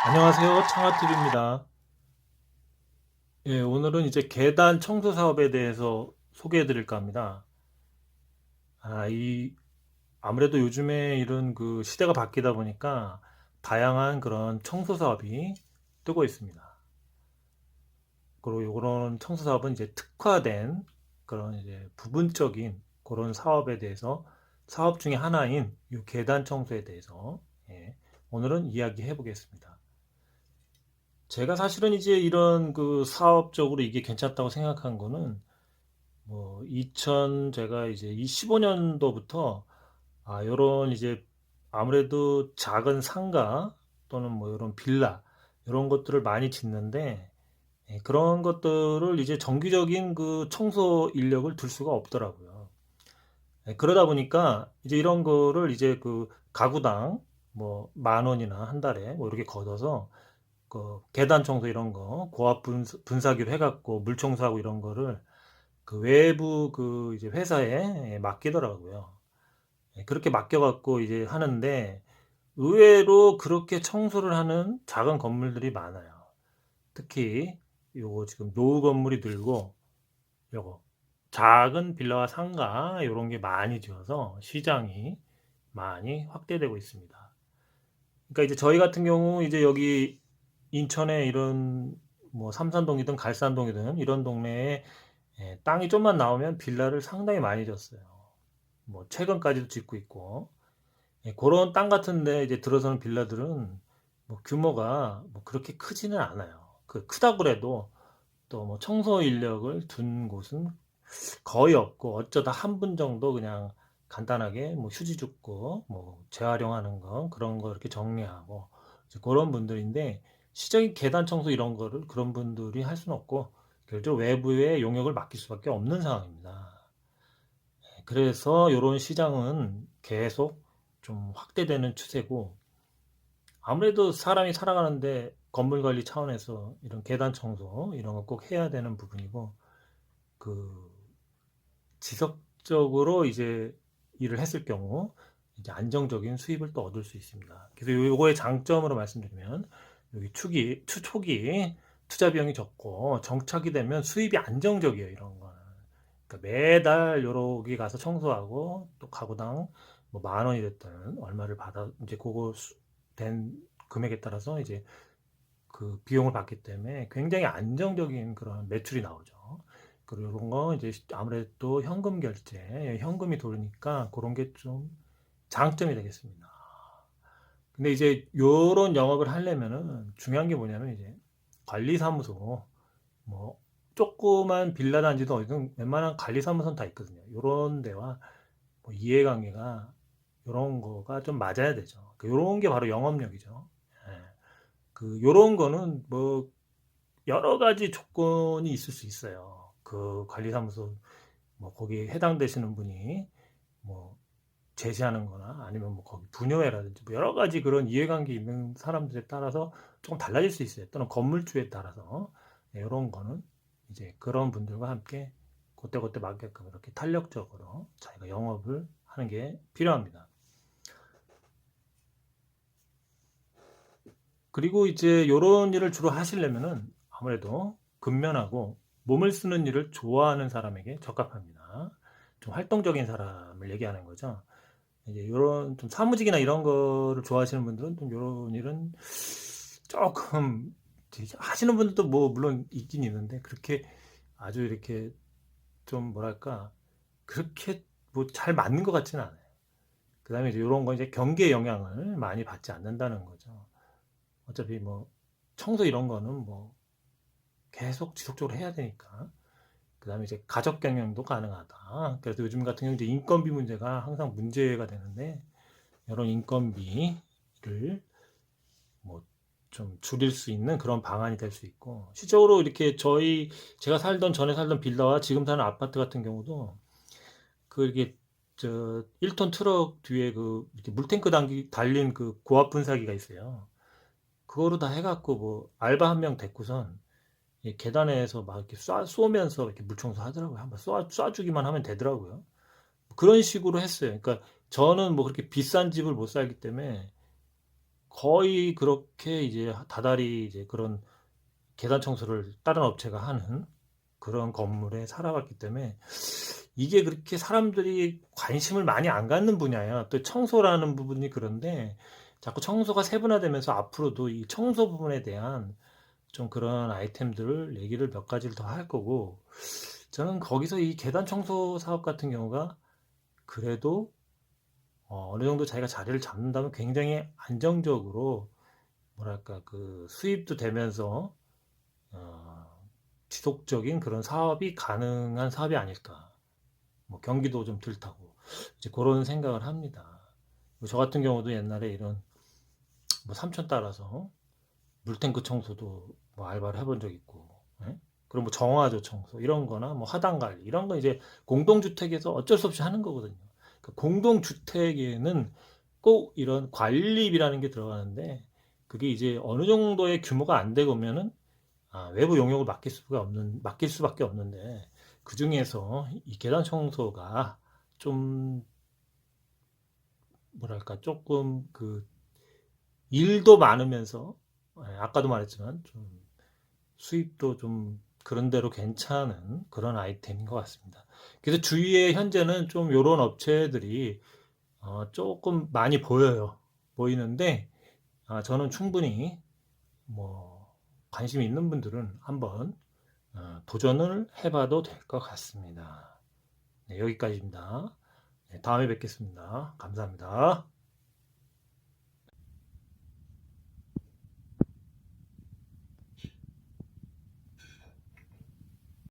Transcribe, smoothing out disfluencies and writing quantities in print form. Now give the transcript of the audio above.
안녕하세요. 창아TV입니다. 예, 오늘은 이제 계단 청소 사업에 대해서 소개해 드릴까 합니다. 아무래도 요즘에 이런 그 시대가 바뀌다 보니까 다양한 그런 청소 사업이 뜨고 있습니다. 그리고 이런 청소 사업은 이제 특화된 그런 이제 부분적인 그런 사업에 대해서 사업 중에 하나인 이 계단 청소에 대해서 예, 오늘은 이야기해 보겠습니다. 제가 사실은 이제 이런 그 사업적으로 이게 괜찮다고 생각한 거는 뭐 2000 제가 이제 15년도부터 요런 이제 아무래도 작은 상가 또는 뭐 요런 빌라 요런 것들을 많이 짓는데 그런 것들을 이제 정기적인 그 청소 인력을 둘 수가 없더라고요. 그러다 보니까 이제 이런 거를 이제 그 가구당 뭐 만 원이나 한 달에 뭐 이렇게 걷어서 그 계단 청소 이런 거 고압 분사기로 해갖고 물 청소하고 이런 거를 그 외부 그 이제 회사에 맡기더라고요. 그렇게 맡겨갖고 이제 하는데 의외로 그렇게 청소를 하는 작은 건물들이 많아요. 특히 요거 지금 노후 건물이 들고 요거 작은 빌라와 상가 요런 게 많이 지어서 시장이 많이 확대되고 있습니다. 그러니까 이제 저희 같은 경우 이제 여기 인천에 이런 뭐 삼산동이든 갈산동이든 이런 동네에 땅이 좀만 나오면 빌라를 상당히 많이 졌어요. 뭐 최근까지도 짓고 있고 그런 땅 같은데 이제 들어서는 빌라들은 뭐 규모가 뭐 그렇게 크지는 않아요. 그 크다고 해도 또 뭐 청소 인력을 둔 곳은 거의 없고 어쩌다 한 분 정도 그냥 간단하게 뭐 휴지 줍고 뭐 재활용하는 거 그런 거 이렇게 정리하고 이제 그런 분들인데 시적인 계단 청소 이런 거를 그런 분들이 할 수는 없고 결국 외부의 용역을 맡길 수밖에 없는 상황입니다. 그래서 이런 시장은 계속 좀 확대되는 추세고 아무래도 사람이 살아가는데 건물 관리 차원에서 이런 계단 청소 이런 거 꼭 해야 되는 부분이고 그 지속적으로 이제 일을 했을 경우 이제 안정적인 수입을 또 얻을 수 있습니다. 그래서 요거의 장점으로 말씀드리면 여기 초기 투자 비용이 적고 정착이 되면 수입이 안정적이에요. 이런 거는. 그러니까 매달 요러기 가서 청소하고 또 가구당 뭐 만 원이 됐든 얼마를 받아 이제 그거 된 금액에 따라서 이제 그 비용을 받기 때문에 굉장히 안정적인 그런 매출이 나오죠. 그리고 이런 거 이제 아무래도 현금 결제, 현금이 돌니까 그런 게 좀 장점이 되겠습니다. 근데 이제 요런 영업을 하려면은 중요한 게 뭐냐면 이제 관리사무소, 뭐 조그만 빌라 단지도 어디든 웬만한 관리사무소는 다 있거든요. 요런 데와 뭐 이해관계가 요런 거가 좀 맞아야 되죠. 요런 게 바로 영업력이죠. 예. 요런 거는 뭐 여러 가지 조건이 있을 수 있어요. 그 관리사무소 뭐 거기에 해당되시는 분이 뭐 제시하는 거나 아니면 뭐 거기 분녀회라든지 뭐 여러 가지 그런 이해관계 있는 사람들에 따라서 조금 달라질 수 있어요. 또는 건물주에 따라서 이런 거는 이제 그런 분들과 함께 그때그때 맞게끔 이렇게 탄력적으로 자기가 영업을 하는 게 필요합니다. 그리고 이제 요런 일을 주로 하시려면은 아무래도 근면하고 몸을 쓰는 일을 좋아하는 사람에게 적합합니다. 좀 활동적인 사람을 얘기하는 거죠. 이제 요런 좀 사무직이나 이런 거를 좋아하시는 분들은 좀 요런 일은 조금 하시는 분들도 뭐 물론 있긴 있는데 그렇게 아주 이렇게 좀 뭐랄까 그렇게 뭐 잘 맞는 것 같지는 않아요. 그다음에 이제 요런 거 이제 경기의 영향을 많이 받지 않는다는 거죠. 어차피 뭐 청소 이런 거는 뭐 계속 지속적으로 해야 되니까. 그다음에 이제 가족 경영도 가능하다. 그래서 요즘 같은 경우 이제 인건비 문제가 항상 문제가 되는데 이런 인건비를 뭐 좀 줄일 수 있는 그런 방안이 될 수 있고 실적으로 이렇게 제가 전에 살던 빌라와 지금 사는 아파트 같은 경우도 그 이게 저 1톤 트럭 뒤에 그 이렇게 물탱크 달린 그 고압 분사기가 있어요. 그거로 다 해갖고 뭐 알바 한 명 데리고선 이 계단에서 막 이렇게 쏘면서 이렇게 물청소 하더라고요. 한번 쏴주기만 하면 되더라고요. 그런 식으로 했어요. 그러니까 저는 뭐 그렇게 비싼 집을 못 살기 때문에 거의 그렇게 이제 다달이 이제 그런 계단 청소를 다른 업체가 하는 그런 건물에 살아왔기 때문에 이게 그렇게 사람들이 관심을 많이 안 갖는 분야야. 또 청소라는 부분이 그런데 자꾸 청소가 세분화되면서 앞으로도 이 청소 부분에 대한 좀 그런 아이템들을 얘기를 몇 가지를 더 할 거고, 저는 거기서 이 계단 청소 사업 같은 경우가 그래도 어느 정도 자기가 자리를 잡는다면 굉장히 안정적으로 뭐랄까 그 수입도 되면서 어, 지속적인 그런 사업이 가능한 사업이 아닐까. 뭐 경기도 좀 덜 타고 이제 그런 생각을 합니다. 저 같은 경우도 옛날에 이런 뭐 삼촌 따라서 물탱크 청소도 뭐 알바를 해본 적 있고, 예? 그리고 뭐 정화조 청소 이런 거나 뭐 하단 관리 이런 거 이제 공동주택에서 어쩔 수 없이 하는 거거든요. 그러니까 공동주택에는 꼭 이런 관리비라는 게 들어가는데 그게 이제 어느 정도의 규모가 안 되고 오면은 외부 용역을 맡길 수밖에 없는데 그 중에서 이 계단 청소가 좀 뭐랄까 조금 그 일도 많으면서 아까도 말했지만 좀 수입도 좀 그런 대로 괜찮은 그런 아이템인 것 같습니다. 그래서 주위에 현재는 좀 요런 업체들이 조금 많이 보여요. 보이는데 저는 충분히 뭐 관심 있는 분들은 한번 도전을 해봐도 될 것 같습니다. 네, 여기까지입니다. 네, 다음에 뵙겠습니다. 감사합니다.